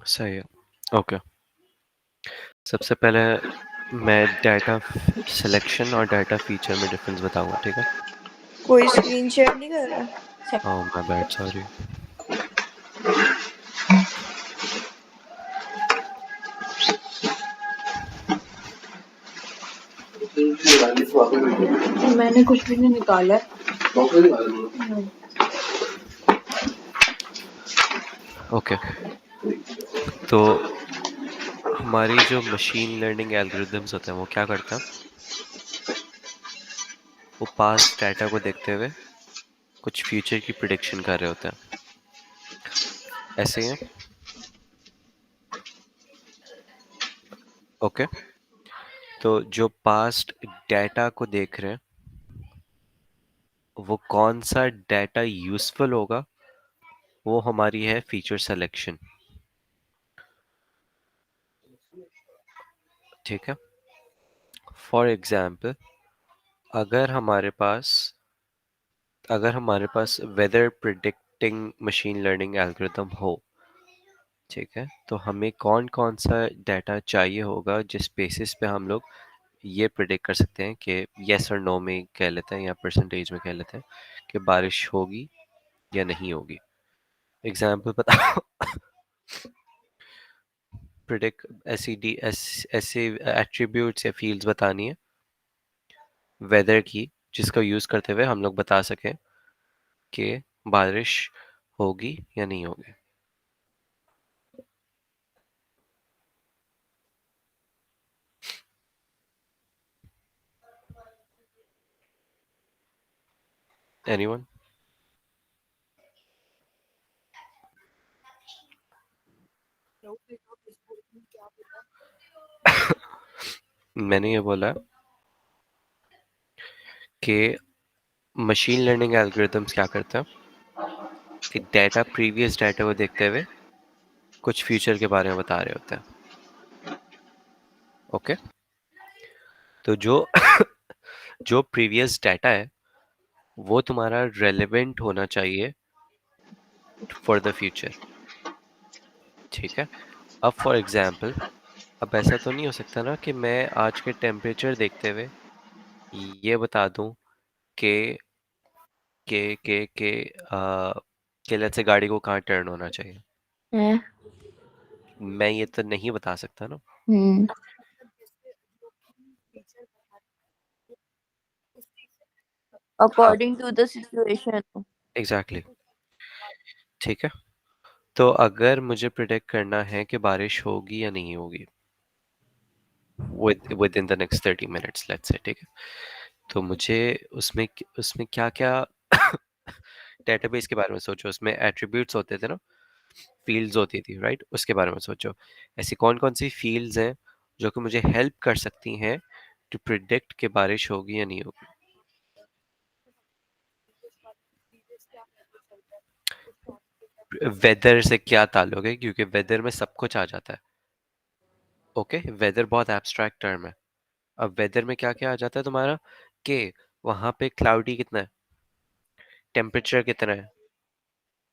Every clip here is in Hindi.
सही है। ओके, सबसे पहले मैं डाटा सिलेक्शन और डाटा फीचर में डिफरेंस बताऊंगा, ठीक है? कोई स्क्रीन शेयर नहीं कर रहा। Oh my bad, sorry. मैंने कुछ भी नहीं निकाला है। ओके, तो हमारी जो मशीन लर्निंग एल्गोरिदम्स होते हैं वो क्या करते हैं? वो पास्ट डाटा को देखते हुए कुछ फ्यूचर की प्रिडिक्शन कर रहे होते हैं। ऐसे ही है। ओके, तो जो पास्ट डाटा को देख रहे हैं वो कौन सा डाटा यूजफुल होगा, वो हमारी है फीचर सिलेक्शन। ठीक है, फॉर एग्जाम्पल अगर हमारे पास weather predicting machine learning algorithm हो, ठीक है, तो हमें कौन कौन सा डाटा चाहिए होगा जिस बेसिस पे हम लोग ये प्रिडिक्ट कर सकते हैं कि यस और नो में कह लेते हैं या परसेंटेज में कह लेते हैं कि बारिश होगी या नहीं होगी। एग्जाम्पल बताओ। प्रिडिक्ट ऐसे एट्रीब्यूट्स या फील्ड्स बतानी है वेदर की, जिसका यूज करते हुए हम लोग बता सकें कि बारिश होगी या नहीं होगी। एनीवन? मैंने ये बोला कि मशीन लर्निंग एल्गोरिदम्स क्या करते हैं कि डाटा प्रीवियस डाटा को देखते हुए कुछ फ्यूचर के बारे में बता रहे होते हैं। ओके, तो जो जो प्रीवियस डाटा है वो तुम्हारा रेलेवेंट होना चाहिए फॉर द फ्यूचर। ठीक है, अब फॉर एग्जांपल, अब ऐसा तो नहीं हो सकता ना कि मैं आज के टेम्परेचर देखते हुए ये बता दूं कि लेट्स से गाड़ी को कहाँ टर्न होना चाहिए। है। मैं ये तो नहीं बता सकता ना। हम्म। हाँ, according to the situation. Exactly exactly. ठीक है, तो अगर मुझे प्रिडिक्ट करना है कि बारिश होगी या नहीं होगी with in the next 30 minutes let's say, ठीक है, तो मुझे उसमें उसमें क्या क्या डेटाबेस के बारे में सोचो। उसमें एट्रीब्यूट्स होते थे ना, फील्ड्स होती थी, राइट? उसके बारे में सोचो, ऐसी कौन कौन सी फील्ड्स हैं जो कि मुझे हेल्प कर सकती हैं टू प्रिडिक्ट कि बारिश होगी या नहीं होगी। वेदर से क्या ताल्लुक है, क्योंकि वेदर में सब कुछ आ जाता है। ओके, वेदर बहुत एब्स्ट्रैक्ट टर्म है। अब वेदर में क्या क्या आ जाता है तुम्हारा कि वहां पे क्लाउडी कितना है, टेम्परेचर कितना है,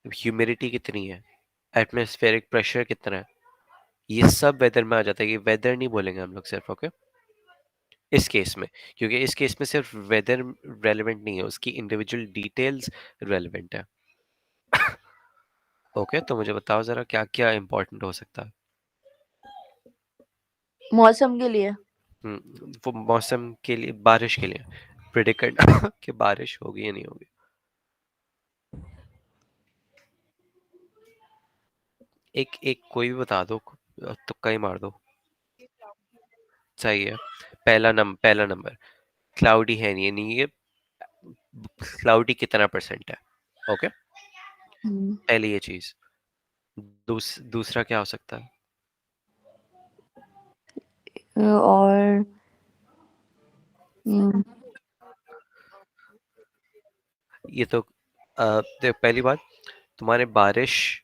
ह्यूमिडिटी कितनी है, एटमॉस्फेरिक प्रेशर कितना है, ये सब वेदर में आ जाता है। ये वेदर नहीं बोलेंगे हम लोग सिर्फ, ओके, इस केस में, क्योंकि इस केस में सिर्फ वेदर रेलेवेंट नहीं है, उसकी इंडिविजुअल डिटेल्स रेलेवेंट है। ओके, तो मुझे बताओ जरा क्या क्या इंपॉर्टेंट हो सकता है। मौसम के लिए। वो मौसम के लिए, बारिश के लिए प्रिडिक्ट करना कि बारिश होगी या नहीं होगी। एक एक कोई भी बता दो, तुक्का ही मार दो। सही है। पहला नंबर क्लाउडी है नहीं, नहीं ये क्लाउडी कितना परसेंट है। ओके, हम्म। पहली ये चीज। दूसरा क्या हो सकता है? और हम्म, ये तो पहली बात, तुम्हारे बारिश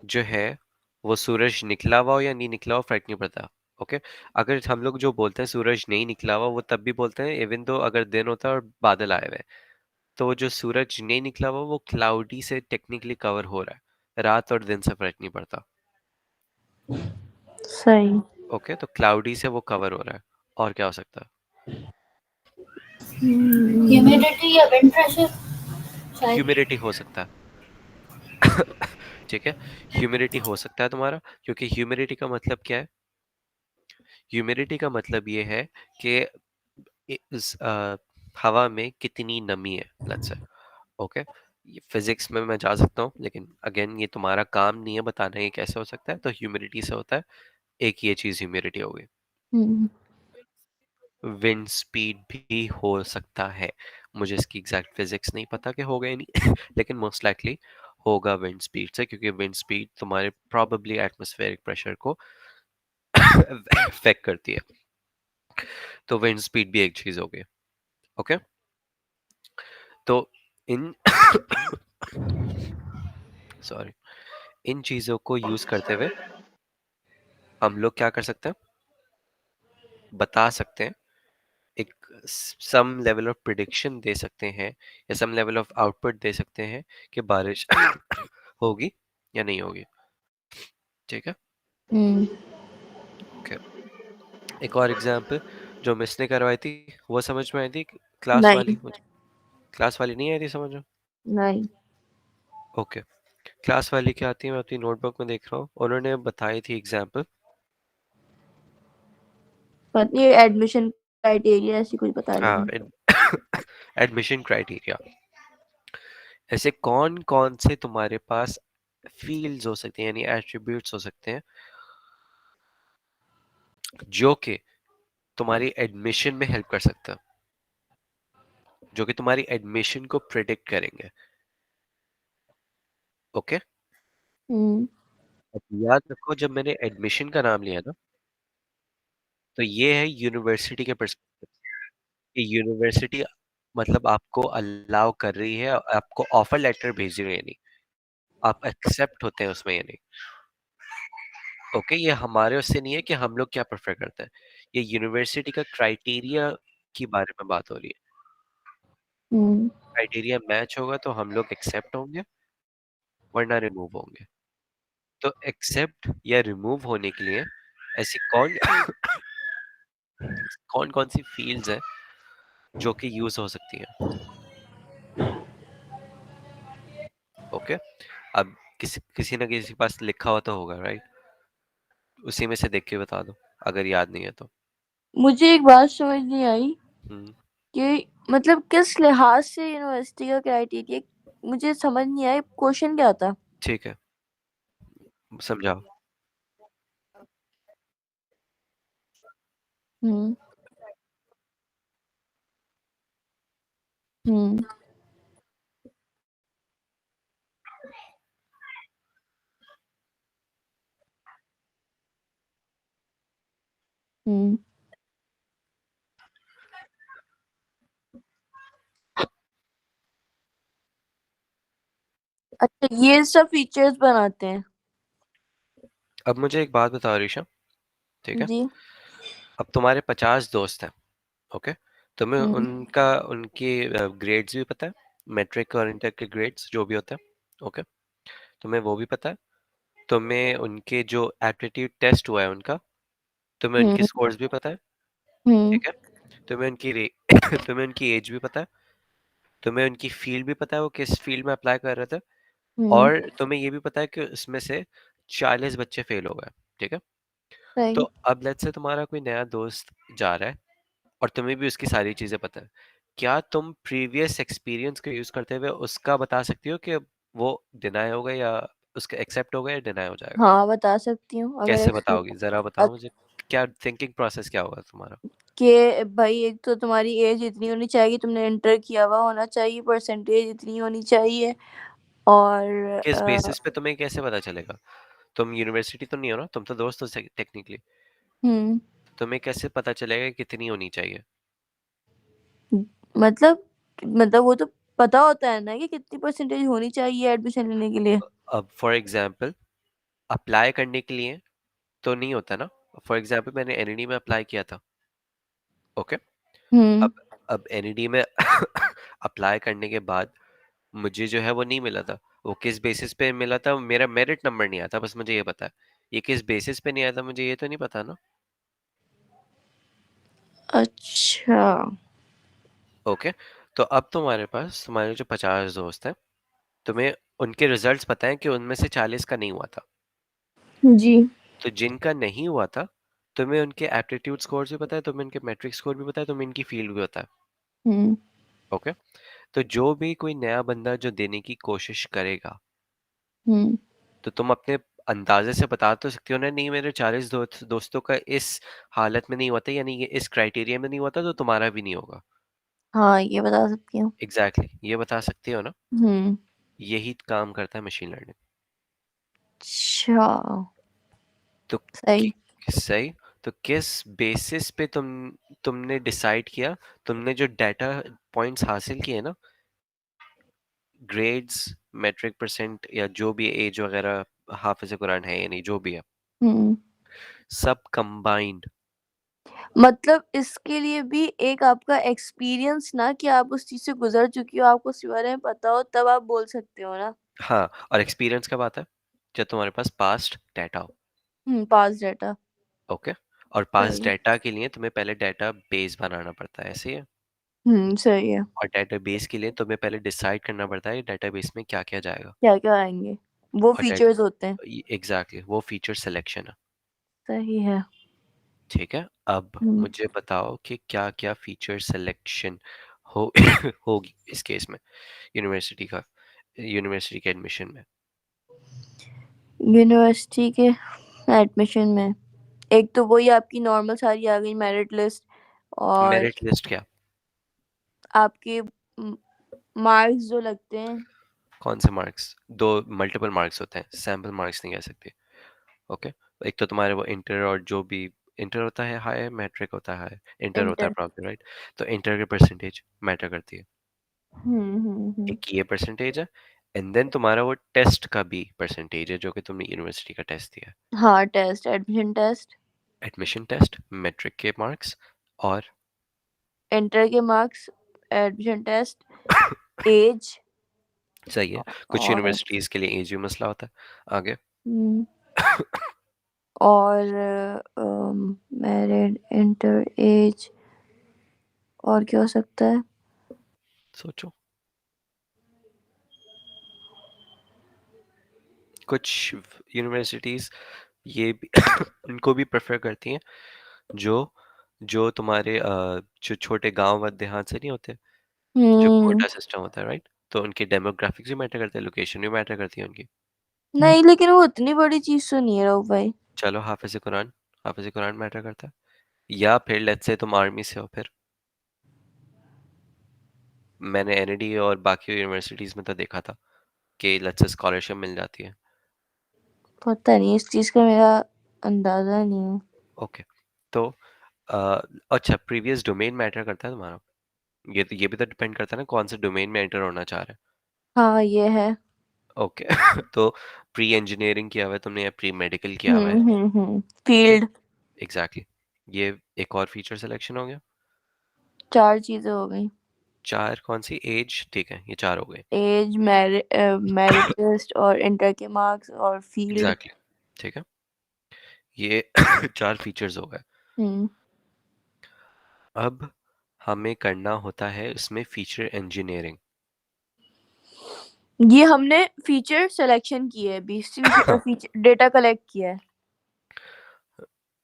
जो है वो सूरज निकला हुआ हो या नहीं निकला हुआ फर्क नहीं पड़ता। ओके, अगर हम लोग जो बोलते हैं सूरज नहीं निकला हुआ, वो तब भी बोलते हैं इवन दो अगर दिन होता है और बादल आए हुए हैं। तो वो जो सूरज नहीं निकला हुआ वो क्लाउडी से टेक्निकली कवर हो रहा है, रात और दिन से फर्क नहीं पड़ता। सही। ओके, तो क्लाउडी से वो कवर हो रहा है। और क्या हो सकता ह्यूमिडिटी या विंड प्रेशर है? शायद। ह्यूमिडिटी हो सकता है। ठीक है, ह्यूमिडिटी हो सकता है तुम्हारा, क्योंकि ह्यूमिडिटी का मतलब क्या है? ह्यूमिडिटी का मतलब ये है कि हवा में कितनी नमी है, लेट्स से। ओके, ये फिजिक्स में मैं जा सकता हूँ, लेकिन अगेन ये तुम्हारा काम नहीं है बताना ये कैसे हो सकता है। तो ह्यूमिडिटी से होता है, एक ये चीज ह्यूमिडिटी हो गई। हम्म। विंड स्पीड भी हो सकता है, मुझे इसकी एग्जैक्ट फिजिक्स नहीं पता कि होगा या नहीं लेकिन मोस्ट लाइकली होगा विंड स्पीड से, क्योंकि विंड स्पीड तुम्हारे प्रॉबेबली एटमॉस्फेरिक प्रेशर को अफेक्ट करती है। तो विंड स्पीड भी एक चीज हो गई। ओके, तो इन सॉरी, इन चीजों को यूज करते हुए हम लोग क्या कर सकते हैं, बता सकते हैं, एक सम लेवल ऑफ प्रिडिक्शन दे सकते हैं, या सम लेवल ऑफ आउटपुट दे सकते हैं कि बारिश होगी या नहीं होगी। ठीक है, हम्म। ओके। एक और एग्जांपल जो मिस ने करवाई थी, वो समझ में आई थी? क्लास नहीं। वाली मुझे, क्लास वाली नहीं आई थी समझ में? नहीं। ओके, क्लास वाली क्या आती है, मैं अपनी नोटबुक में देख रहा हूँ, उन्होंने बताई थी एग्जांपल। पता नहीं एडमिशन क्राइटेरिया ऐसी कुछ बता रही हाँ, थी। Admission criteria. ऐसे कौन कौन से तुम्हारे पास फील्ड्स हो सकते हैं, यानी एट्रीब्यूट्स हो सकते हैं, जो कि तुम्हारी एडमिशन में हेल्प कर सकता है, जो कि तुम्हारी एडमिशन को प्रिडिक्ट करेंगे। ओके, हम्म। अब याद रखो, जब मैंने एडमिशन का नाम लिया ना, तो ये है यूनिवर्सिटी के परस्पेक्टिव। कि यूनिवर्सिटी मतलब आपको अलाउ कर रही है, आपको ऑफर लेटर भेज रही है, नहीं आप एक्सेप्ट होते हैं उसमें या नहीं। ओके, ये हमारे उससे नहीं है कि हम लोग क्या प्रेफर करते हैं, ये यूनिवर्सिटी का क्राइटेरिया की बारे में बात हो रही है। हम्म। क्राइटेरिया मैच होगा तो हम लोग एक्सेप्ट होंगे, वरना रिमूव होंगे। तो एक्सेप्ट या रिमूव होने के लिए ऐसी कौन कौन कौन सी फील्ड्स हैं जो कि यूज हो सकती हैं। ओके, अब किसी किसी ना किसी के पास लिखा हुआ तो होगा, राइट? उसी में से देख के बता दो अगर याद नहीं है तो। मुझे एक बात समझ नहीं आई हम्म, कि मतलब किस लिहाज से यूनिवर्सिटी का क्राइटेरिया, मुझे समझ नहीं आया क्वेश्चन क्या था। ठीक है, समझाओ। हम्म। हम्म। हम्म। अच्छा, ये सब फीचर्स बनाते हैं। अब मुझे एक बात बताओ ऋषा, ठीक है? जी। अब तुम्हारे 50 दोस्त हैं, ओके? तुम्हें हम्म। उनका उनके ग्रेड्स भी पता है, मैट्रिक और इंटर के ग्रेड्स जो भी होते हैं, ओके? तुम्हें वो भी पता है, तुम्हें उनके जो एप्टीट्यूड टेस्ट हुआ है उनका, तुम्हें उनकी हम्म। स्कोर्स भी पता है, हम्म। ठीक है? तुम्हें उनकी तुम्हें उनकी एज भी पता है, तुम्हें उनकी फील्ड भी पता है, वो किस फील्ड में अप्लाई कर रहे थे, हम्म। और तुम्हें ये भी पता है कि उसमें से 40 बच्चे फेल हो गए, ठीक है? तो सही। अब लेट्स से तुम्हारा कोई नया दोस्त जा रहा है, और तुम्हें भी उसकी सारी चीजें पता है, क्या तुम प्रीवियस एक्सपीरियंस को यूज करते हुए उसका बता सकती हो कि वो डिनाई होगा या उसका एक्सेप्ट होगा या डिनाई हो जाएगा? हाँ, बता सकती हूँ अगर कैसे बताओगी, जरा बताओ अ- मुझे, क्या थिंकिंग प्रोसेस क्या होगा तुम्हारा? कि भाई एक तो तुम्हारी एज इतनी होनी चाहिए, तुमने इंटर किया हुआ होना चाहिए, परसेंटेज इतनी होनी चाहिए। और किस बेसिस पे तुम्हें कैसे पता चलेगा? तुम यूनिवर्सिटी तो नहीं हो ना, तुम तो दोस्त हो टेक्निकली, हम्म। तुम्हें कैसे पता चलेगा कि कितनी होनी चाहिए? मतलब मतलब वो तो पता होता है ना कि कितनी परसेंटेज होनी चाहिए एडमिशन लेने के लिए। अब फॉर एग्जाम्पल अप्लाई करने के लिए तो नहीं होता ना। फॉर एग्जाम्पल मैंने एनईडी में अप्लाई किया था, ओके? हम्म। अब अब एनईडी में अप्लाई करने के बाद मुझे जो है वो नहीं मिला था। वो किस बेसिस पे मिला था, मेरा मेरिट नंबर नहीं आया था, बस मुझे ये पता है ये किस बेसिस पे नहीं आया था मुझे ये तो नहीं पता ना। अच्छा। ओके, तो अब तुम्हारे पास तुम्हारे जो 50 दोस्त हैं, तुम्हें उनके रिजल्ट्स पता है कि उनमें से 40 का नहीं हुआ था। जी। तो जिनका नहीं हुआ था, तुम्हें उनके एप्टीट्यूड स्कोर्स भी पता है, तुम्हें उनके मैट्रिक स्कोर भी पता है, तुम्हें इनकी फील्ड भी पता है। हम्म। ओके, तो जो भी कोई नया बंदा जो देने की कोशिश करेगा, हम्म। तो तुम अपने अंदाजे से बता तो सकती हो ना, नहीं मेरे 40 दोस्तों का इस हालत में नहीं हुआ था, यानी ये इस क्राइटेरिया में नहीं हुआ था, तो तुम्हारा भी नहीं होगा। हाँ, ये बता सकती हूँ। एग्जैक्टली exactly, ये बता सकती हो ना। हम्म। यही काम करता है मशीन लर्निंग। अच्छा। तो सही। कि, सही। तो किस बेसिस पे तुमने डिसाइड किया, तुमने जो डाटा पॉइंट्स हासिल किए ना, ग्रेड्स, मेट्रिक परसेंट, या जो भी एज वगैरह, हाफिज कुरान है या नहीं, जो भी है, हम्म। सब कंबाइंड। मतलब इसके लिए भी एक आपका एक्सपीरियंस ना, कि आप उस चीज से गुजर चुकी हो, आपको उसके बारे में पता हो, तब आप बोल सकते हो ना। हाँ, और एक्सपीरियंस कब आता है? जब तुम्हारे पास पास्ट डाटा हो। पास डाटा। ओके, और पास्ट सही। डाटा के लिए तुम्हें पहले डाटा बेस बनाना पड़ता है, ऐसे ही है। सही है। और डाटा बेस के लिए तुम्हें पहले डिसाइड करना पड़ता है डाटा बेस में क्या क्या जाएगा। क्या क्या आएंगे, वो और फीचर्स होते हैं। एग्जैक्टली वो फीचर सिलेक्शन है। सही है। ठीक है, अब हम्म। मुझे बताओ कि क्या क्या फीचर सिलेक्शन हो होगी इस केस में, यूनिवर्सिटी का, यूनिवर्सिटी के एडमिशन में। यूनिवर्सिटी के एडमिशन में एक तो वही आपकी नॉर्मल सारी आ गई, मेरिट लिस्ट। और मेरिट लिस्ट क्या? आपके मार्क्स जो लगते हैं। कौन से मार्क्स? दो मल्टीपल मार्क्स होते हैं, सैम्पल मार्क्स नहीं कह सकते। ओके, एक तो तुम्हारे वो इंटर, और जो भी इंटर होता है हाई, मैट्रिक होता है, इंटर होता है इंटर। Problem, right? तो इंटर के परसेंटेज मैटर करती है। हम्म। एक ये परसेंटेज है, एंड देन तुम्हारा वो टेस्ट का भी परसेंटेज है जो कि तुमने यूनिवर्सिटी का टेस्ट दिया है। हाँ, test, admission test. Admission test, matric के मार्क्स, और इंटर के मार्क्स, एडमिशन टेस्ट, एज। सही है, कुछ और यूनिवर्सिटीज के लिए एज भी मसला होता है। आगे? हम्म, और मैरिड, इंटर, एज, और क्या हो सकता है। सोचो, कुछ यूनिवर्सिटीज ये भी उनको भी प्रेफर करती हैं, जो जो तुम्हारे जो छोटे गांव व देहात से नहीं होते, जो हम्म। कोटा सिस्टम होता है, राइट? तो उनके डेमोग्राफिक्स भी मैटर करते हैं, लोकेशन भी मैटर करती है उनकी। नहीं, लेकिन वो इतनी बड़ी चीज तो नहीं है राव भाई। चलो, हाफिज कुरान मैटर करता है, या फिर लेट्स से तुम आर्मी से हो, फिर मैंने एनईडी और बाकी यूनिवर्सिटीज में तो देखा था कि लेट्स से स्कॉलरशिप मिल जाती है। पता नहीं, इस चीज का मेरा अंदाजा नहीं है। ओके, तो अ, अच्छा, प्रीवियस डोमेन मैटर करता है तुम्हारा? ये भी तो डिपेंड करता है ना कौन से डोमेन में एंटर होना चाह रहे हाँ, ये है। हैं। ओके तो प्री इंजीनियरिंग किया हुआ है तुमने या प्री मेडिकल किया हुआ है? फील्ड। Exactly exactly. ये एक और फीचर सिलेक्शन हो गया। चार चीजें हो गई। चार कौन सी? एज, ठीक है, ये चार हो गए। एज, मेरिट लिस्ट, और इंटर के मार्क्स, और फील्ड। Exactly exactly. ठीक है, ये चार फीचर्स हो गए। हम्म। अब हमें करना होता है इसमें फीचर इंजीनियरिंग। ये हमने फीचर सिलेक्शन की है, 20 फीचर डेटा कलेक्ट किया है।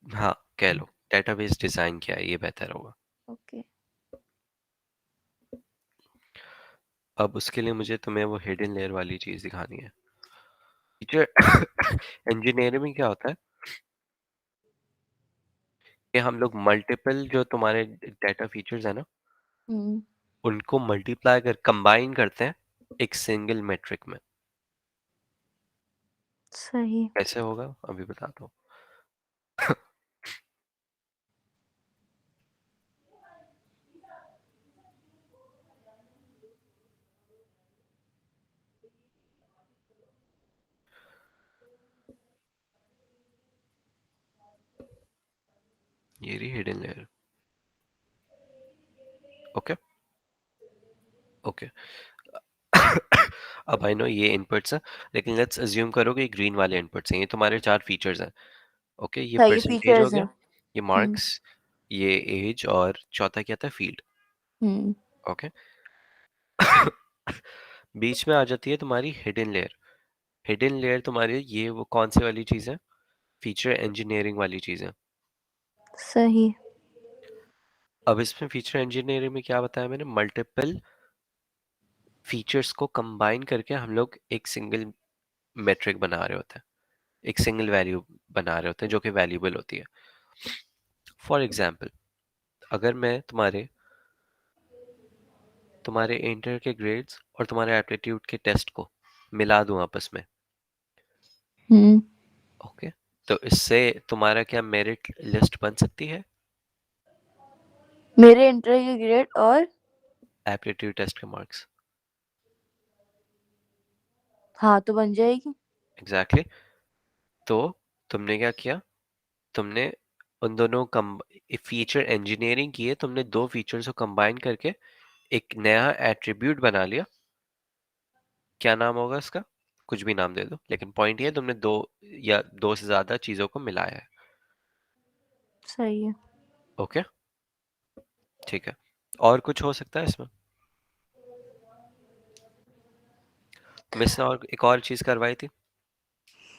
हाँ, कह लो डेटाबेस डिजाइन किया है, ये बेहतर होगा। ओके। अब उसके लिए मुझे तुम्हें वो हिडन लेयर वाली चीज दिखानी है। फीचर इंजीनियरिंग में क्या होता है कि हम लोग मल्टीपल जो तुम्हारे डाटा फीचर्स है ना, हम्म। उनको मल्टीप्लाई कर कंबाइन करते हैं एक सिंगल मेट्रिक में। सही। कैसे होगा अभी बताता हूँ। ये रही हिडन लेयर। ओके, ओके अब आई नो ये इनपुट्स हैं, लेकिन लेट्स अज्यूम करो कि ग्रीन वाले इनपुट्स हैं, ये तुम्हारे 4 फीचर्स हैं। ओके, ये हाँ, ये परसेंटेज हो फीचर्स हैं। गया, ये हुँ, मार्क्स, ये एज, और चौथा क्या था, फील्ड। हुँ, ओके। बीच में आ जाती है तुम्हारी हिडन लेयर। हिडन लेयर तुम्हारी ये वो कौन सी वाली चीज़ है, फीचर इंजीनियरिंग वाली चीज़ है। सही। अब इसमें फीचर इंजीनियरिंग में क्या बताया मैंने, मल्टीपल फीचर्स को कंबाइन करके हम लोग एक सिंगल मेट्रिक बना रहे होते हैं, एक सिंगल वैल्यू बना रहे होते हैं जो कि वैल्यूबल होती है। फॉर एग्जाम्पल, अगर मैं तुम्हारे तुम्हारे इंटर के ग्रेड्स और तुम्हारे एप्टीट्यूड के टेस्ट को मिला दूं आपस में, हुँ, ओके, तो इससे तुम्हारा क्या मेरिट लिस्ट बन सकती है, मेरे इंटर के ग्रेड और एप्टीट्यूड टेस्ट के मार्क्स। हाँ, तो बन जाएगी। Exactly exactly. तो तुमने क्या किया, तुमने उन दोनों कम फीचर इंजीनियरिंग की है, तुमने दो फीचर्स को कंबाइन करके एक नया एट्रीब्यूट बना लिया। क्या नाम होगा इसका, कुछ भी नाम दे दो, लेकिन पॉइंट ये है, तुमने दो या दो से ज्यादा चीजों को मिलाया है। सही है। ओके, ठीक है। और कुछ हो सकता है इसमें, मिस और एक और चीज करवाई थी,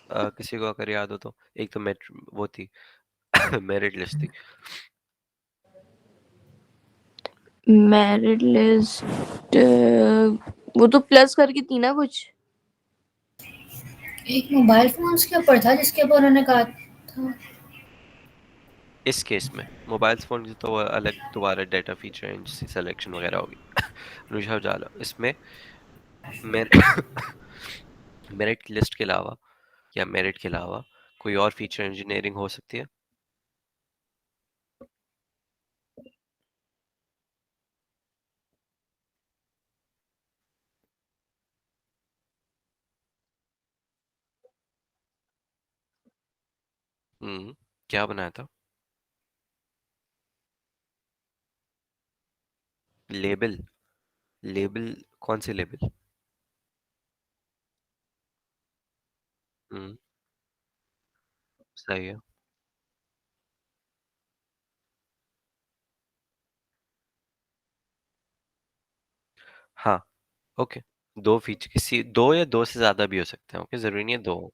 किसी को अगर याद हो तो, एक तो मेट वो थी मेरिट लिस्ट थी। मेरिट लिस्ट वो तो प्लस करके थी ना कुछ? एक मोबाइल फोन्स के ऊपर था जिसके ऊपर उन्होंने कहा था। इस केस में मोबाइल फोन की तो अलग दोबारा डाटा फीचर सिलेक्शन वगैरह होगी। अनुषा उजाला इसमें मेरिट मेरिट लिस्ट के अलावा या मेरिट के अलावा कोई और फीचर इंजीनियरिंग हो सकती है। क्या बनाया था, लेबल, लेबल, कौन से लेबल। हम्म, सही है। हाँ, ओके, दो फीचर, किसी दो या दो से ज्यादा भी हो सकते हैं, ओके, जरूरी नहीं है दो हो।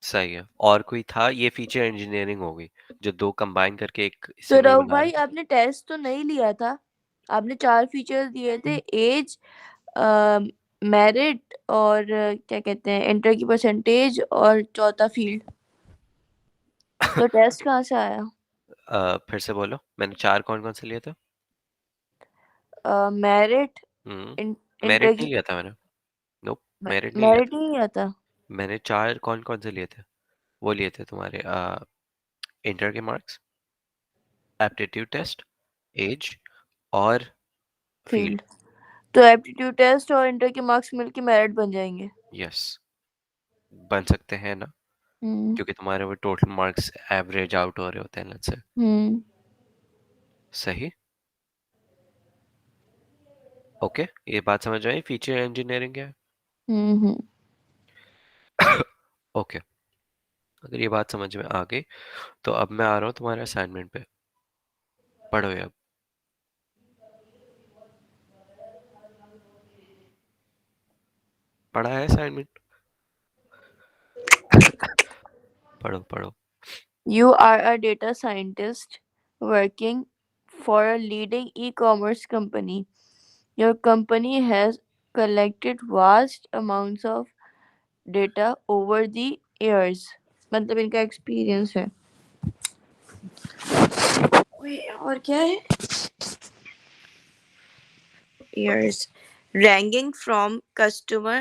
सही है, और कोई था, ये फीचर इंजीनियरिंग हो गई, जो दो कंबाइन करके एक तो सिंगल रघु बना भाई, रहे आपने टेस्ट तो नहीं लिया था? आपने 4 फीचर्स दिए थे, हैं। एज, मेरिट और क्या कहते हैं, इंटर की परसेंटेज और चौथा फील्ड। तो टेस्ट कहाँ से आया? फिर से बोलो, मैंने चार कौन कौन से लिए थे। मेरिट, हम्म, इंटर मेरिट की नहीं लिया था मैंने, नोप, मेरिट नहीं लिया मेरिट था। नहीं लिया था। मैंने चार कौन कौन से लिए थे, वो लिए थे तुम्हारे इंटर के मार्क्स, एप्टीट्यूड टेस्ट, एज, और फील्ड। फील्ड। तो एप्टीट्यूड टेस्ट और इंटर के मार्क्स मिलके मेरिट बन जाएंगे। यस, बन सकते हैं ना, हम्म। क्योंकि तुम्हारे वो टोटल मार्क्स एवरेज आउट हो रहे होते हैं let's say। हम्म। सही, ओके, ये बात समझ आई फीचर इंजीनियरिंग है। हम्म। ओके, अगर ये बात समझ में आ गई, तो अब मैं आ रहा हूँ तुम्हारे असाइनमेंट पे, पढ़ो ये अब, पढ़ा है असाइनमेंट, पढ़ो पढ़ो। You are a data scientist working for a leading e-commerce company. Your company has collected vast amounts of data over the years. मतलब इनका एक्सपीरियंस है। ओए, और क्या है? Years. Ranging from customer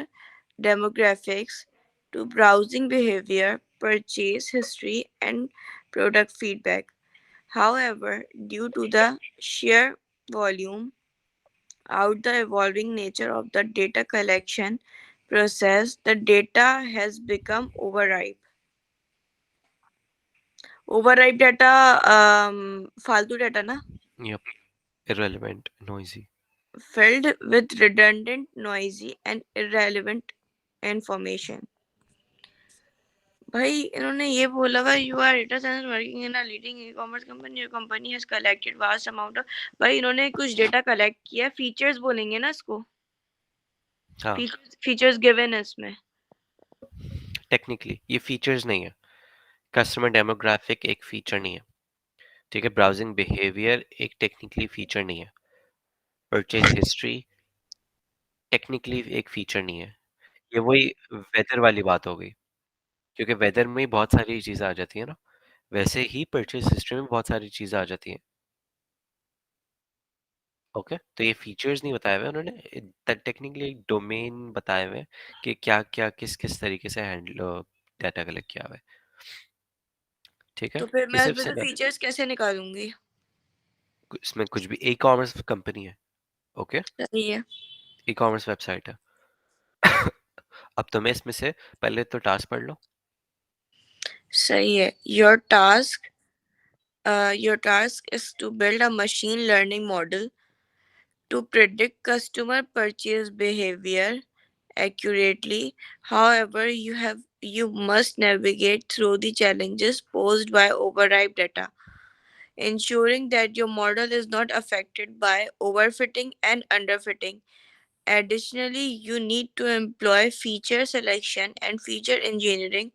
demographics to browsing behavior, purchase history, and product feedback. However, due to the sheer volume out the evolving nature of the data collection process, the data has become overripe. Overripe data, फालतू data ना? Yup, irrelevant, noisy. filled with redundant, noisy, and irrelevant information. भाई इन्होंने ये बोला हुआ you are data science working in a leading e commerce company your company has collected vast amount of. भाई इन्होंने कुछ डेटा कलेक्ट किया, फीचर्स बोलेंगे ना इसको, हाँ, फीचर्स गिवन है इसमें। टेक्निकली ये फीचर्स नहीं है। कस्टमर डेमोग्राफिक एक फीचर नहीं है, ठीक है। ब्राउजिंग बिहेवियर एक टेक्निकली फीचर नहीं है। परचेज हिस्ट्री टेक्निकली एक फीचर नहीं है। ये वही वेदर वाली बात हो गई, क्योंकि वेदर में ही बहुत सारी चीज़ें आ जाती है ना, वैसे ही परचेज हिस्ट्री में बहुत सारी चीज़ें आ जाती हैं। ओके, तो ये फीचर्स नहीं बताए हुए उन्होंने, टेक्निकली एक डोमेन बताए हुए हैं कि क्या क्या किस किस तरीके से हैंडल डाटा कलेक्ट किया हुआ है, ठीक है। तो फिर ये मैं सिर्फ इसमें से फीचर्स कैसे निकालूंगी? इसमें कुछ भी, ई कॉमर्स कंपनी है, ओके, सही है। ई कॉमर्स वेबसाइट है। अब तुम्हें इसमें से पहले तो टास्क पढ़ लो। सही है। Your task is to build a machine learning model to predict customer purchase behavior accurately. However, you must navigate through the challenges posed by overripe data, ensuring that your model is not affected by overfitting and underfitting. Additionally, you need to employ feature selection and feature engineering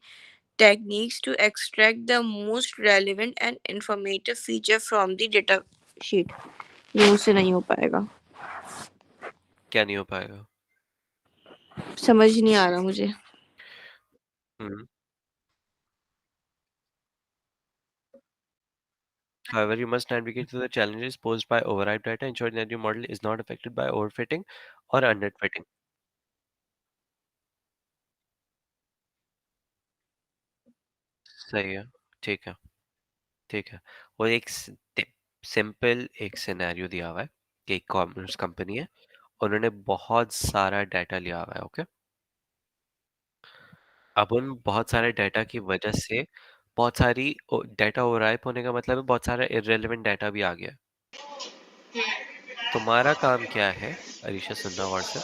techniques to extract the most relevant and informative feature from the data sheet. ये मुझसे नहीं हो पाएगा, क्या नहीं हो पाएगा? समझ नहीं आ रहा मुझे। हम्म। However, you must navigate through the challenges posed by override data, ensuring that your model is not affected by overfitting or underfitting. सही है, ठीक है, ठीक है। और एक सिंपल एक सिनेरियो दिया हुआ है कि एक कॉमर्स कंपनी है, उन्होंने बहुत सारा डाटा लिया हुआ है, ओके। अब उन बहुत सारे डाटा की वजह से बहुत सारी डाटा ओवरराइप होने का मतलब है बहुत सारा इररेलेवेंट डाटा भी आ गया। तुम्हारा काम क्या है, अरीशा सुनना गौर से,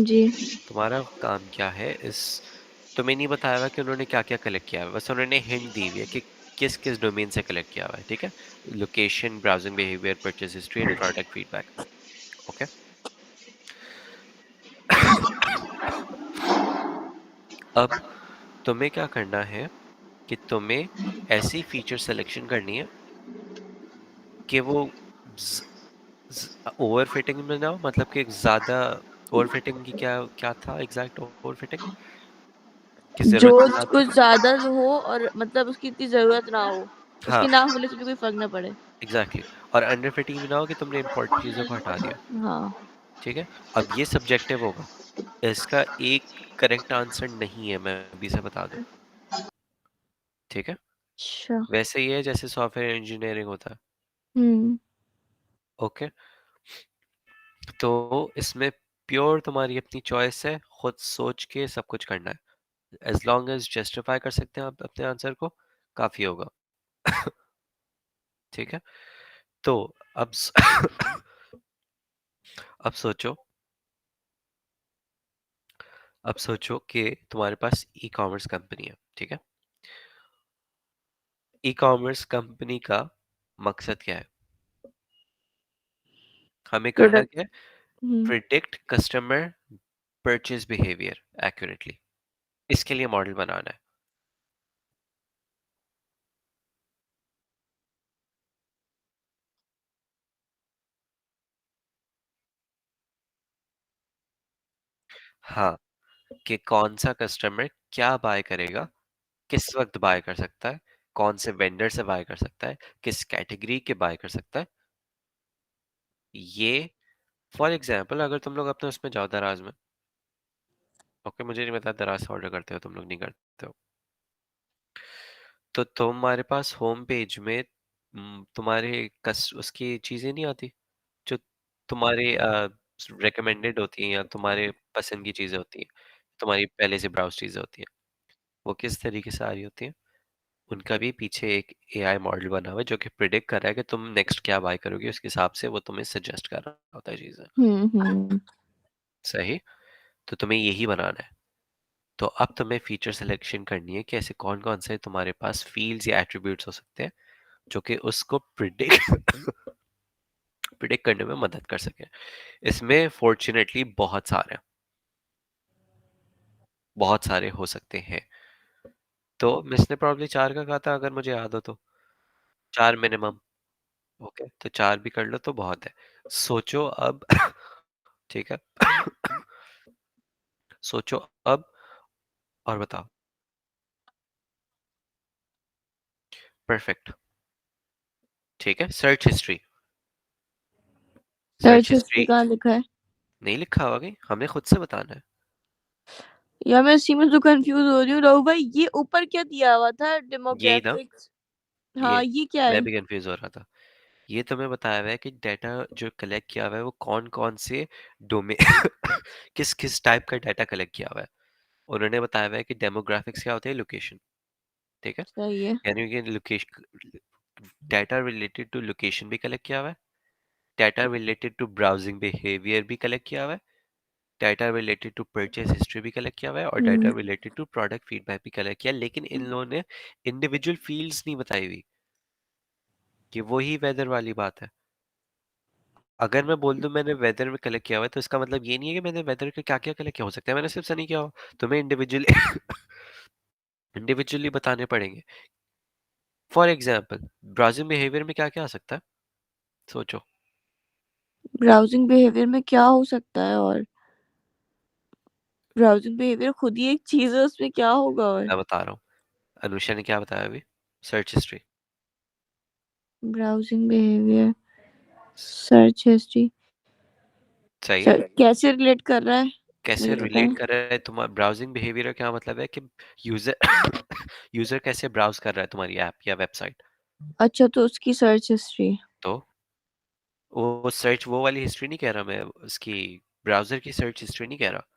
जी। तुम्हारा काम क्या है इस, तुम्हें नहीं बताया हुआ कि उन्होंने क्या क्या कलेक्ट किया हुआ है, बस उन्होंने हिंट दी हुई है कि किस किस डोमेन से कलेक्ट किया हुआ है, ठीक है। Location, browsing behaviour, purchase history and product feedback, okay. अब तुम्हें क्या करना है कि तुम्हें ऐसी फीचर सिलेक्शन करनी है कि वो ओवरफिटिंग में ना हो, मतलब कि ज्यादा ओवरफिटिंग की क्या क्या था एग्जैक्ट ओवरफिटिंग की जो जरूरत से ज्यादा। कुछ ज्यादा हो और मतलब उसकी इतनी जरूरत ना हो, हाँ, उसकी ना होने से भी कोई फर्क ना पड़े। Exactly exactly. और अंडर फिटिंग भी ना हो कि तुमने इंपॉर्टेंट चीजों को हटा दिया, हाँ। ठीक है। अब ये सब्जेक्टिव होगा, इसका एक करेक्ट आंसर नहीं है, मैं अभी से बता दूं, ठीक है। अच्छा। वैसे ही है जैसे सॉफ्टवेयर इंजीनियरिंग होता है, हम्म। ओके। तो इसमें प्योर तुम्हारी अपनी चॉइस है, खुद सोच के सब कुछ करना है, एज लॉन्ग एज जस्टिफाई कर सकते हैं आप अपने आंसर को, काफी होगा। ठीक है, तो अब अब सोचो, अब सोचो कि तुम्हारे पास ई कॉमर्स कंपनी है, ठीक है। ई कॉमर्स कंपनी का मकसद क्या है, हमें करना प्रोडक्ट। क्या है, hmm. Predict customer purchase behaviour accurately, इसके लिए मॉडल बनाना है। हाँ, कि कौन सा कस्टमर क्या बाय करेगा, किस वक्त बाय कर सकता है, कौन से वेंडर से बाय कर सकता है, किस कैटेगरी के बाय कर सकता है। ये फॉर एग्जांपल अगर तुम लोग अपने उसमें जाओ दराज में, ओके, मुझे नहीं पता दराज से ऑर्डर करते हो तुम लोग, नहीं करते हो, तो तुम्हारे पास होम पेज में तुम्हारे उसकी चीजें नहीं आती जो तुम्हारे रिकमेंडेड होती हैं या तुम्हारे पसंद की चीजें होती हैं, तुम्हारी पहले से ब्राउज चीजें होती हैं, वो किस तरीके से आ रही होती हैं, उनका भी पीछे एक एआई मॉडल बना हुआ है जो कि प्रिडिक्ट कर रहा है कि तुम नेक्स्ट क्या बाय करोगे, उसके हिसाब से वो तुम्हें सजेस्ट कर रहा होता है चीजें। हम्म। सही। तो तुम्हें यही बनाना है। तो अब तुम्हें फीचर सिलेक्शन करनी है कि ऐसे कौन कौन से तुम्हारे पास फील्ड्स या एट्रीब्यूट्स हो सकते हैं जो कि उसको प्रिडिक्ट प्रिडिक्ट करने में मदद कर सके। इसमें फॉर्चुनेटली बहुत सारे हो सकते हैं। तो मिसने प्रॉब्ली 4 का कहा था, अगर मुझे याद हो तो 4 मिनिमम। ओके, तो 4 भी कर लो तो बहुत है। सोचो अब। ठीक है। सोचो अब और बताओ। परफेक्ट। ठीक है, search history. Search search history history कहाँ लिखा है? नहीं लिखा होगा कि हमें खुद से बताना है। या मैं इसी में तो कंफ्यूज हो रही हूँ राहु भाई, ये ऊपर क्या दिया हुआ था, यही ना, डेमोग्राफिक्स? ये हाँ, ये क्या मैं है? भी कंफ्यूज हो रहा था। ये तुम्हें बताया हुआ है कि डाटा जो कलेक्ट किया हुआ है वो कौन कौन से डोमेन किस किस टाइप का डाटा कलेक्ट किया हुआ है। उन्होंने बताया हुआ है कि डेमोग्राफिक्स क्या होता है, लोकेशन। ठीक है। सही है। यानी कि location, data related to location भी कलेक्ट किया हुआ है, data related to browsing behaviour भी कलेक्ट किया हुआ है, data related to purchase history भी कलेक्ट किया हुआ है, और data hmm. Related to product feedback भी कलेक्ट किया। लेकिन इन लोगों ने इंडिविजुअल फील्ड्स नहीं बताई हुई, कि वही वेदर वाली बात है। अगर मैं बोल दूं मैंने वेदर में कलेक्ट किया हुआ है, तो इसका मतलब ये नहीं है कि मैंने वेदर के क्या क्या कलेक्ट किया हो सकता है मैंने सिर्फ सनी किया हो। तुम्हें इंडिविजुअली इंडिविजुअली बताने पड़ेंगे। फॉर एग्जाम्पल, ब्राउजिंग बिहेवियर में क्या क्या आ सकता है, सोचो। ब्राउजिंग बिहेवियर में क्या हो सकता है? और ब्राउजिंग बिहेवियर खुद ही एक चीज है, उसमें क्या होगा? और मैं बता रहा हूँ, अनुषा ने क्या बताया अभी, search history. Browsing behaviour, search history, सही है। सर कैसे रिलेट कर रहा है? कैसे मुझे रिलेट बताएं। कर रहा है तुम्हारा ब्राउजिंग बिहेवियर का क्या मतलब है कि यूजर यूजर कैसे ब्राउज कर रहा है तुम्हारी ऐप या वेबसाइट। अच्छा, तो उसकी सर्च हिस्ट्री। तो वो सर्च, वो वाली हिस्ट्री नहीं कह रहा मैं, उसकी ब्राउजर की सर्च हिस्ट्री नहीं कह रहा।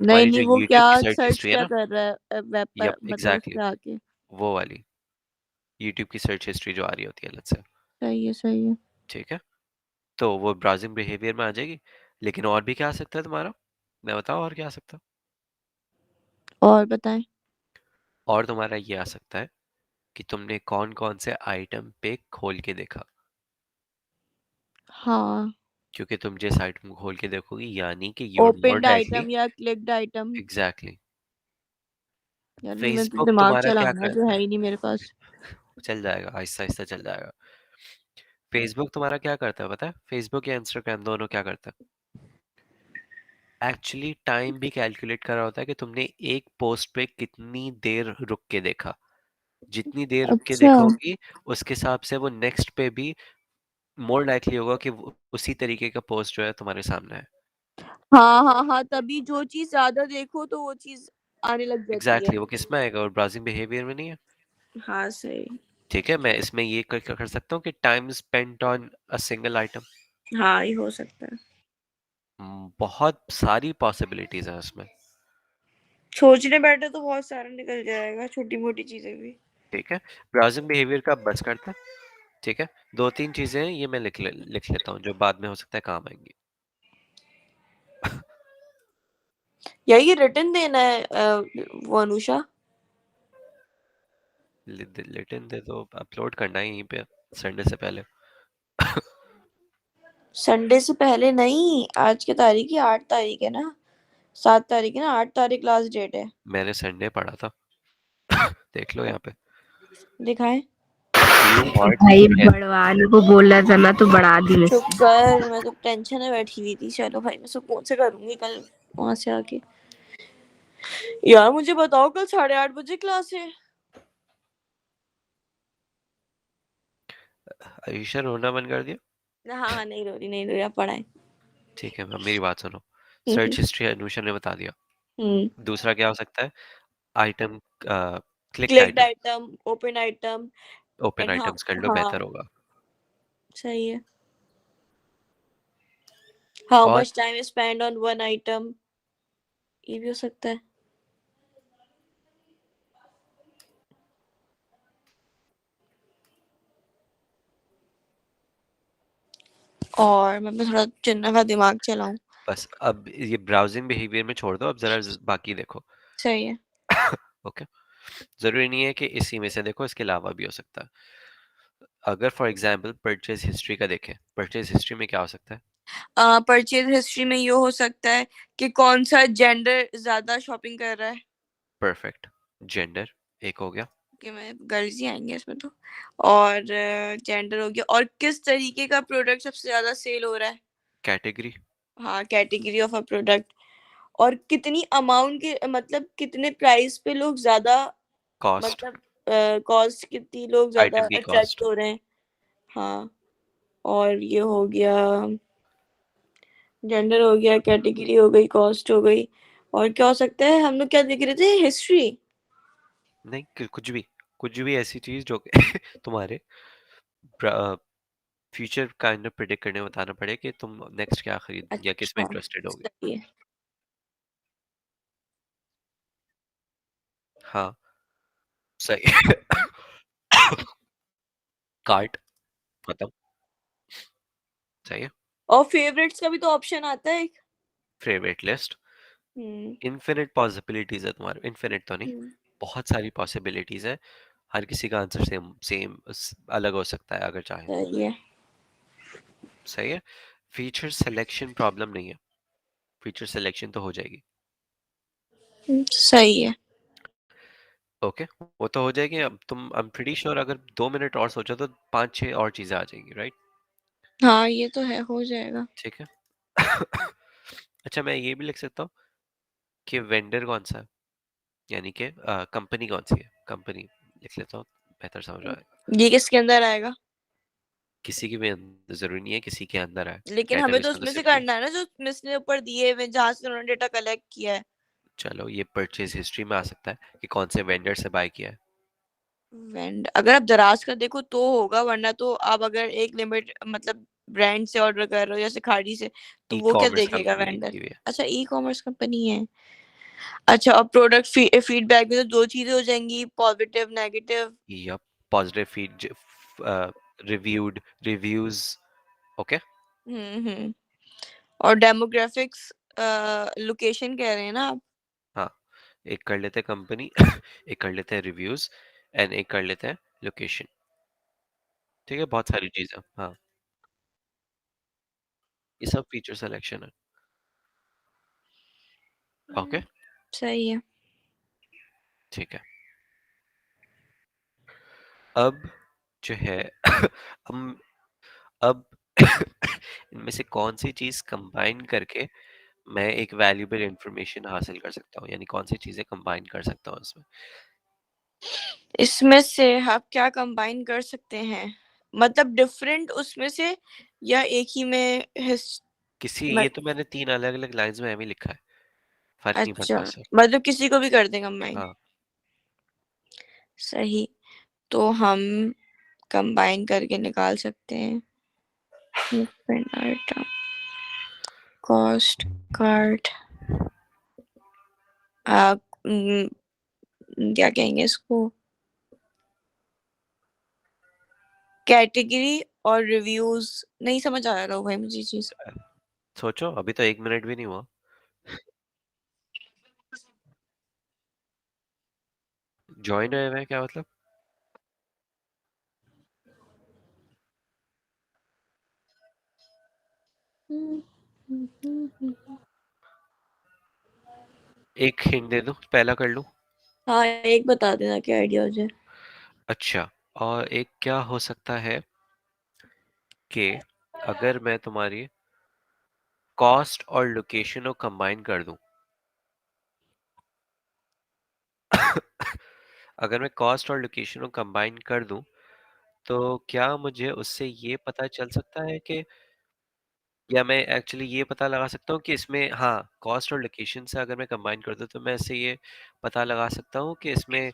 नहीं तुम्हारी जो नहीं, वो क्या यूट्यूब की सर्च सर्च हिस्ट्री है क्या ना, कर रहा है वेब पर, यप मतलब उस एग्जैक्टली, पे आके। वो वाली यूट्यूब की सर्च हिस्ट्री जो आ रही होती है अलग से। सही है, सही है। ठीक है। तो वो ब्राउजिंग बिहेवियर में आ जाएगी। लेकिन और भी क्या आ सकता है तुम्हारा, मैं बताओ और क्या आ सकता है। और बताएं। और तुम्हारा ये आ सकता है कि तुमने कौन कौन से आइटम पे खोल के देखा। हाँ। क्योंकि तुम जिस आइटम को खोल के देखोगी, यानी कि you are more opened likely. Item या क्लिक्ड आइटम? एग्जैक्टली। यार मैं तो फेसबुक दिमाग तुम्हारा क्या चलाना है जो करता है है, ही नहीं मेरे पास। चल जाएगा आहिस्ता आहिस्ता चल जाएगा। फेसबुक तुम्हारा क्या करता है पता है, फेसबुक या इंस्टाग्राम दोनों क्या करता है, एक्चुअली टाइम भी कैलकुलेट कर रहा होता है कि तुमने एक पोस्ट पे कितनी देर रुक के देखा। जितनी देर रुक के अच्छा। देखोगी उसके हिसाब से वो नेक्स्ट पे भी मोर लाइकली होगा कि उसी तरीके का पोस्ट जो है तुम्हारे सामने है। हाँ हाँ हाँ, तभी जो चीज ज्यादा देखो तो वो चीज आने लग जाती है। एग्जैक्टली, वो किस में आएगा, और ब्राउजिंग बिहेवियर में नहीं है। हाँ सही। ठीक है, मैं इसमें ये कर सकता हूँ कि time spent on a single item. हाँ, ये हो सकता है। बहुत सारी पॉसिबिलिटीज हैं इसमें। सोचने बैठे तो बहुत सारा निकल जाएगा, छोटी मोटी चीजें भी। ठीक है, ब्राउजिंग बिहेवियर का बस करता है। ठीक है, दो तीन चीजें हैं, ये मैं लिख लेता हूँ जो बाद में हो सकता है काम आएंगी। या ये रिटर्न देना है वो अनुषा? लिटिन दे तो अपलोड करना है यहीं पे संडे से पहले। संडे से पहले नहीं, आज की तारीख है 8 तारीख है ना? 7 तारीख है ना? 8 तारीख लास्ट डेट है। मैंने संडे पढ़ा था, देख लो यहाँ पे। दिखाएं। यू तो वांट भाई 10। बढ़वाने को बोला था ना, तो बढ़ा दी चुप मुझसे। कर, मैं तो टेंशन में बैठी हुई थी। चलो भाई, मैं सुकून से करूंगी कल वहां से आके। यार मुझे बताओ, कल 8:30 बजे क्लास है? आयुषा रोना बंद कर दिया। हाँ हाँ, नहीं रो रही, नहीं रो रही, आप पढ़ाएं। ठीक है, अब मेरी बात सुनो। हम्म। सर्च हिस्ट्री अनुषा ने बता दिया। हम्म। दूसरा क्या हो सकता है, item, clicked clicked item. Item, open item. Open and हाँ। आइटम्स कर लो, हाँ, बेहतर होगा। सही है। हाउ और much time spend on one item, ये भी हो सकता है। और मैं थोड़ा चिन्ना का दिमाग चलाऊं। बस अब ये ब्राउजिंग बिहेवियर में छोड़ दो, अब जरा बाकी देखो। सही है। ओके, जरूरी नहीं है कि इसी में से देखो, इसके अलावा भी हो सकता है। अगर फॉर एग्जांपल परचेज हिस्ट्री का देखें, परचेज हिस्ट्री में क्या हो सकता है? परचेज हिस्ट्री में ये हो सकता है कि कौन सा जेंडर ज्यादा शॉपिंग कर रहा है। परफेक्ट, जेंडर एक हो गया। कि मैं गर्ल्स ही आएंगे इसमें तो। और जेंडर हो गया, और किस तरीके का प्रोडक्ट सबसे ज्यादा सेल हो रहा है। कैटेगरी। हाँ, कैटेगरी ऑफ अ प्रोडक्ट। और कितनी अमाउंट के, मतलब कितने प्राइस पे लोग ज्यादा, कॉस्ट, मतलब कॉस्ट कितनी लोग ज्यादा आइटम की अट्रैक्ट कॉस्ट। हो रहे हैं। हाँ। और ये हो गया, जेंडर हो गया, कैटेगरी हो गई, कॉस्ट हो गई। और क्या हो सकता है, हम लोग क्या देख रहे थे, हिस्ट्री। नहीं, कुछ भी ऐसी चीज जो कि तुम्हारे फ्यूचर काइंड ऑफ प्रिडिक्ट करने में बताना पड़े कि तुम नेक्स्ट क्या खरीद या किस में अच्छा, इंटरेस्टेड होगे। सही है। हाँ, सही। कार्ट, खत्म। सही है। और फेवरेट्स का भी तो ऑप्शन आता है एक। फेवरेट लिस्ट, हम्म। इनफिनिट पॉसिबिलिटीज है तुम्हारे, इनफिनिट तो नहीं, हम्म, बहुत सारी पॉसिबिलिटीज है। हर किसी का आंसर सेम सेम अलग हो सकता है अगर चाहे। सही है। सही है। फीचर सिलेक्शन प्रॉब्लम नहीं है, फीचर सिलेक्शन तो हो जाएगी। सही है। ओके, वो तो हो जाएगी। अब तुम, आई एम प्रीटी श्योर, अगर 2 मिनट और सोचो तो 5-6 और चीजें आ जाएंगी, राइट? हाँ, ये तो है, हो जाएगा। ठीक है। अच्छा, मैं ये भी लिख सकता हूँ कि वेंडर कौन सा है, यानी कि कंपनी कौन सी है, कंपनी लिख लेता हूँ, बेहतर समझ आएगा। ये किसके अंदर आएगा। किसी की भी जरूरी नहीं है किसी के अंदर आए, लेकिन हमें तो डेटाबेस में तो उसमें से सिंपली। करना है ना, जो मिस ने ऊपर दिए हुए, जहाँ से उन्होंने डेटा कलेक्ट किया है। चलो, ये परचेज हिस्ट्री में आ सकता है कि कौन से वेंडर से बाय किया है। वेंड अगर आप दराज का देखो तो होगा, वरना तो आप अगर एक लिमिट, मतलब ब्रांड से ऑर्डर कर रहे हो जैसे खाड़ी से, तो ई वो क्या कॉमर्स देखेगा कंपनी वेंडर। लिखी हुई है। अच्छा, ई कॉमर्स कंपनी है। अच्छा, और प्रोडक्ट फीडबैक में तो दो चीजें हो जाएंगी, पॉजिटिव नेगेटिव। या positive feed, reviewed, reviews. Okay. Hmm. और डेमोग्राफिक्स, लोकेशन कह रहे हैं ना आप। हाँ, एक कर लेते हैं कंपनी, एक कर लेते हैं रिव्यूज, एंड एक कर लेते हैं लोकेशन। ठीक है, बहुत सारी चीजें, हाँ, ये सब फीचर सिलेक्शन है। ओके, सही है। ठीक है। अब जो है, हम अब इनमें से कौन सी चीज कंबाइन करके मैं एक वैल्यूबल इंफॉर्मेशन हासिल कर सकता हूँ, यानी कौन सी चीजें कंबाइन कर सकता हूँ इसमें। इसमें से आप क्या कंबाइन कर सकते हैं, मतलब डिफरेंट उसमें से, या एक ही में किसी, ये मत, तो मैंने 3 अलग अलग लाइंस में भी लिखा है, फर्क नहीं अच्छा, पड़ता इससे। मतलब किसी को भी कर दें कंबाइन। हाँ, सही। तो हम कंबाइन करके निकाल सकते हैं, डिफरेंट आइटम, कॉस्ट, कार्ट, क्या कहेंगे इसको, कैटेगरी और रिव्यूज। नहीं समझ आ रहा भाई मुझे चीज। सोचो, अभी तो 1 मिनट भी नहीं हुआ। ज्वाइन हुए हैं क्या मतलब? एक हिंट दे दूं, पहला कर लूं? हाँ, एक बता देना क्या आइडिया हो जाए। अच्छा, और एक क्या हो सकता है कि अगर मैं तुम्हारी कॉस्ट और लोकेशन को कंबाइन कर दूं, अगर मैं कॉस्ट और लोकेशन को कंबाइन कर दूं, तो क्या मुझे उससे ये पता चल सकता है कि, या मैं एक्चुअली ये पता लगा सकता हूँ कि इसमें, हाँ, कॉस्ट और लोकेशन से अगर मैं कंबाइन कर दूं तो मैं इससे ये पता लगा सकता हूँ कि इसमें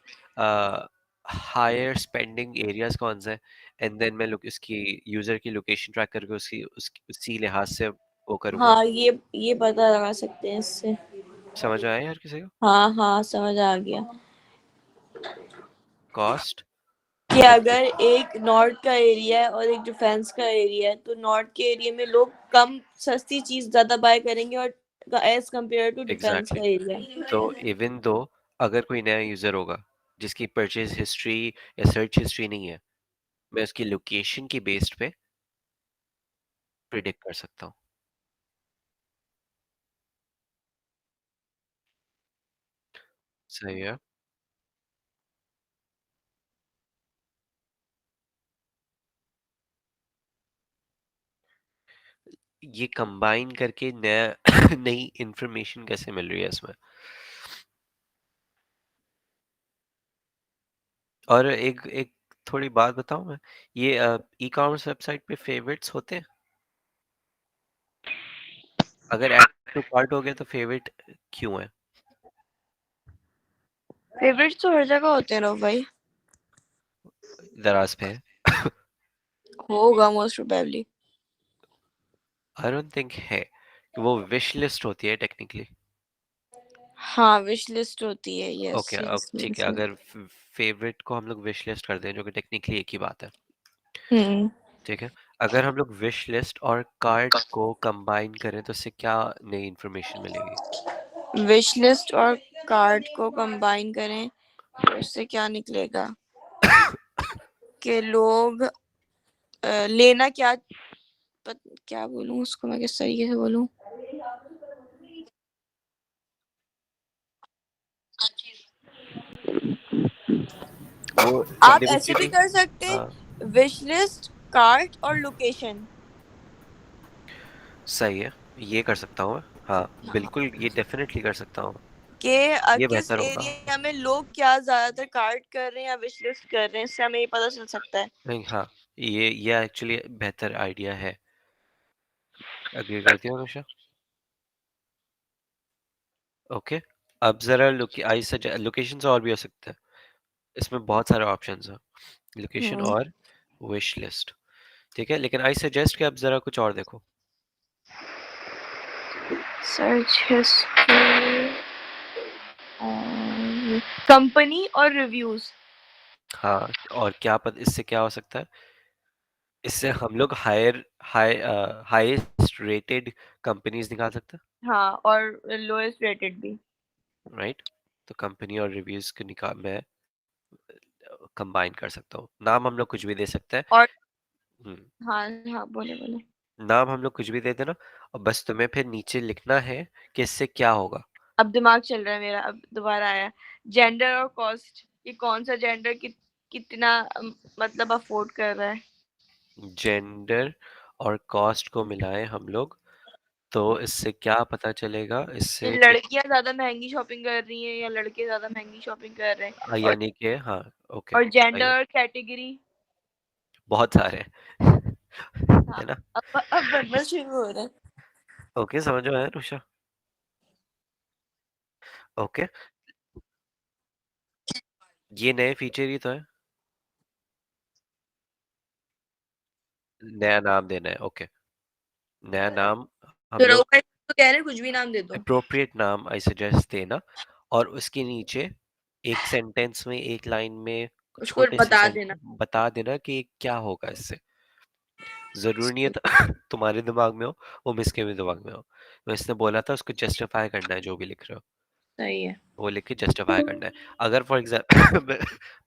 हायर स्पेंडिंग एरियाज कौन से हैं, एंड देन मैं इसकी यूजर की लोकेशन ट्रैक करके उसी लिहाज से वो करूंगा। हाँ, ये पता लगा सकते हैं इससे। समझ आया यार किसी को? हाँ हाँ, समझ आ गया। कॉस्ट, कि अगर एक नॉर्थ का एरिया है और एक डिफेंस का एरिया है तो नॉर्थ के एरिया में लोग कम सस्ती चीज ज्यादा बाय करेंगे और as compare to defence exactly का एरिया। तो इवन दो अगर कोई नया यूजर होगा जिसकी परचेज हिस्ट्री या सर्च हिस्ट्री नहीं है, मैं उसकी लोकेशन की बेस्ड पे प्रिडिक्ट कर सकता हूँ। सही है। ये कंबाइन करके नया नई इंफॉर्मेशन कैसे मिल रही है इसमें? और एक एक थोड़ी बात बताऊं मैं, ये ई कॉमर्स वेबसाइट पे फेवरेट्स होते हैं? अगर ऐड टू कार्ट हो गया तो फेवरेट क्यों है? फेवरेट्स तो हर जगह होते हैं रो भाई। दराज पे है। होगा most probably. I don't think है कि वो विश लिस्ट होती है टेक्निकली। हाँ विश लिस्ट होती है, यस ओके, अब यस ठीक है, यस। अगर फेवरेट को हम लोग विश लिस्ट कर दें जो कि टेक्निकली एक ही बात है, हम्म। ठीक है। अगर हम लोग विश लिस्ट और कार्ट को कंबाइन करें तो इससे क्या नई इंफॉर्मेशन मिलेगी? विश लिस्ट और कार्ट को कंबाइन करें तो उससे क्या निकलेगा कि लोग लेना क्या, क्या बोलूं उसको मैं किस तरीके से बोलूं। वो आप ऐसे भी सिग्निफिकेंटली। कर सकते हाँ, हैं, विश लिस्ट, कार्ट और लोकेशन। सही है, ये कर सकता हूँ मैं। हाँ बिल्कुल, ये डेफिनेटली कर सकता हूँ। कि ये किस बेहतर होगा। एरिया में लोग क्या ज्यादातर कार्ट कर रहे हैं या विश लिस्ट कर रहे हैं, इससे हमें ये पता चल सकता है। नहीं, हाँ, ये एक्चुअली बेहतर आइडिया है। अग्री करती हो अनुषा? ओके। अब जरा लोकेशन और भी हो सकता है, इसमें बहुत सारे ऑप्शंस हैं, लोकेशन हम्म। और विश लिस्ट, ठीक है। लेकिन आई सजेस्ट कि आप जरा कुछ और देखो। सर्च हिस्ट्री और कंपनी और रिव्यूज। हाँ, और क्या पता इससे क्या हो सकता है, इससे हम लोग हाईएस्ट रेटेड कंपनीज निकाल सकते हाँ और लोएस्ट रेटेड भी। हैं, राइट? तो कंपनी और रिव्यूज को निकाल मैं कंबाइन कर सकता हूँ। नाम हम लोग कुछ भी दे सकते हैं। और हम्म, हाँ हाँ बोले बोले। नाम हम लोग कुछ भी दे देना, और बस तुम्हें फिर नीचे लिखना है कि इससे क्या होगा। अब दिमाग चल रहा है मेरा, अब दोबारा आया। जेंडर और कॉस्ट, कि कौन सा जेंडर कितना मतलब अफोर्ड कर रहा है। जेंडर और कॉस्ट को मिलाएं हम लोग, तो इससे क्या पता चलेगा, कि इससे लड़कियां ज्यादा महंगी शॉपिंग कर रही हैं या लड़के ज्यादा महंगी शॉपिंग कर रहे हैं। यानी कि हाँ, ओके, और सही है। Gender category. बहुत सारे हैं। हाँ है ना? अब बनना शुरू हो रहा है। ओके, समझ में आया अनुषा? ओके, ये नए फीचर ही तो है, नया नाम देना है। ओके, नया नाम तो हम लोग रघु भाई तो कह रहे हैं कुछ भी नाम दे दो। अप्रोप्रिएट नाम आई सजेस्ट देना, और उसके नीचे एक सेंटेंस में, एक लाइन में, उसको छोटे से बता सेंटेंस देना। बता देना कि क्या होगा इससे। जरूरी नहीं है तुम्हारे दिमाग में हो, वो मिसके भी दिमाग में हो। तो इसने बोला था उसको जस्टिफाई करना है, जो भी लिख रहे हो सही है। वो लिख के जस्टिफाई करना है। अगर फॉर एग्जाम्पल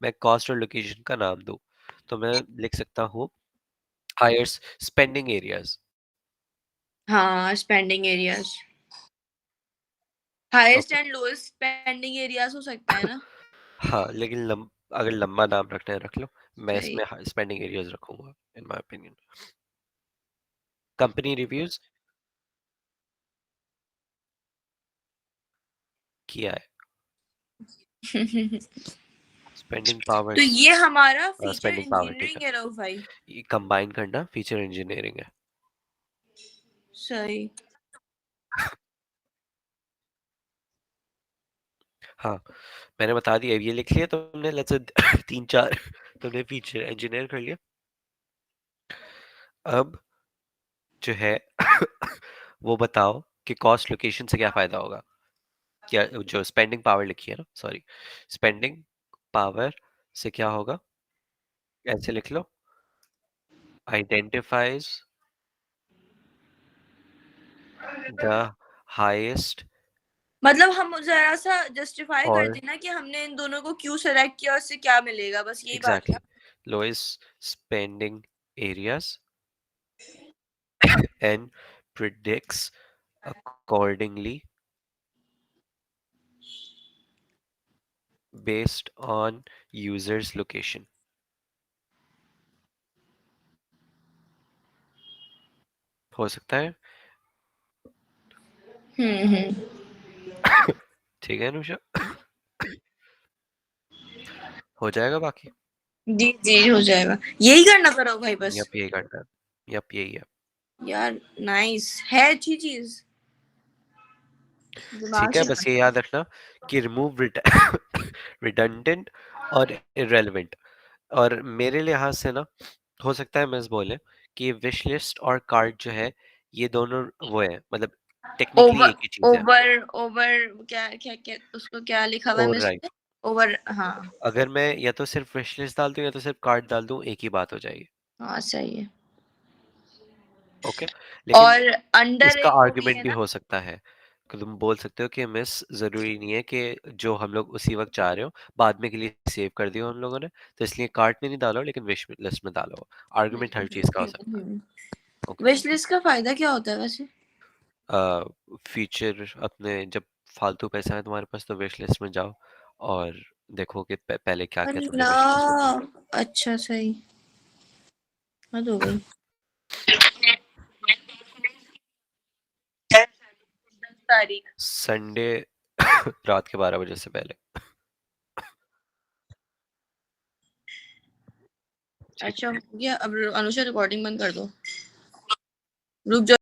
मैं कॉस्ट और लोकेशन का नाम दूं, तो मैं लिख सकता हूँ हायर स्पेंडिंग एरियाज। हाँ spending areas, highest okay. And lowest spending areas हो सकता है ना। हाँ, लेकिन अगर लंबा नाम रखना है रख लो, मैं सही। इसमें स्पेंडिंग एरियाज रखूंगा in my opinion. Company reviews किया है, स्पेंडिंग तो पावर्स, ये हमारा फीचर स्पेंडिंग पावर, ठीक है। इंजीनियरिंग है रघु भाई। ये कंबाइन करना फीचर इंजीनियरिंग है। सही। हाँ, मैंने बता दिया, ये लिख लिया तुमने, लेट्स से तीन चार तुमने फीचर इंजीनियर कर लिया। अब जो है वो बताओ कि कॉस्ट लोकेशन से क्या फायदा होगा, क्या जो स्पेंडिंग पावर लिखी है ना, सॉरी, स्पेंडिंग पावर से क्या होगा? ऐसे लिख लो, आइडेंटिफाइज द हाईएस्ट मतलब हम जरा सा जस्टिफाई कर और देना कि हमने इन दोनों को क्यों सेलेक्ट किया, उससे क्या मिलेगा, बस यही बात exactly ना। lowest spending areas and predicts accordingly based on users location. हो सकता है, ठीक है अनुषा, हो जाएगा बाकी। जी जी हो जाएगा, यही करना करो भाई बस। यप यही करना है, यप यही है। यार नाइस है, अच्छी चीज, दिमाग ठीक है, से बस ये याद रखना कि रिमूव रिडंडेंट और इरेलेवेंट। और मेरे लिहाज से ना, हो सकता है मिस बोले कि विश लिस्ट और कार्ड जो है ये दोनों वो है, मतलब टेक्निकली ओवर एक ही चीज है। ओवर ओवर क्या क्या क्या उसको क्या लिखा हुआ है और मैं राइट, ओवर, हाँ। अगर मैं या तो सिर्फ विश लिस्ट डाल दूं या तो सिर्फ कार्ड डाल दूं, एक ही बात हो जाएगी। हाँ सही है। ओके, लेकिन और अंडर इसका एक वो भी आर्गुमेंट है भी ना। हो सकता है कि तुम बोल सकते हो कि मिस जरूरी नहीं है कि जो हम लोग उसी वक्त चाह रहे हो बाद में के लिए सेव कर दिया हम लोगों ने, तो इसलिए कार्ट में नहीं डालो लेकिन विश लिस्ट में डालो। आर्गुमेंट हर चीज का हो सकता है। ओके, विश लिस्ट का फायदा क्या होता है वैसे? फ्यूचर अपने जब फालतू पैसा है तुम्हारे पास तो विश लिस्ट में जाओ और देखो कि पहले क्या क्या तुमने विश लिस्ट में किया। अल्लाह, अच्छा सही, हद हो गई। 10 तारीख। संडे रात के 12 बजे से पहले। ठीक अच्छा हो गया, अब अनुषा रिकॉर्डिंग बंद कर दो, रुक जाओ।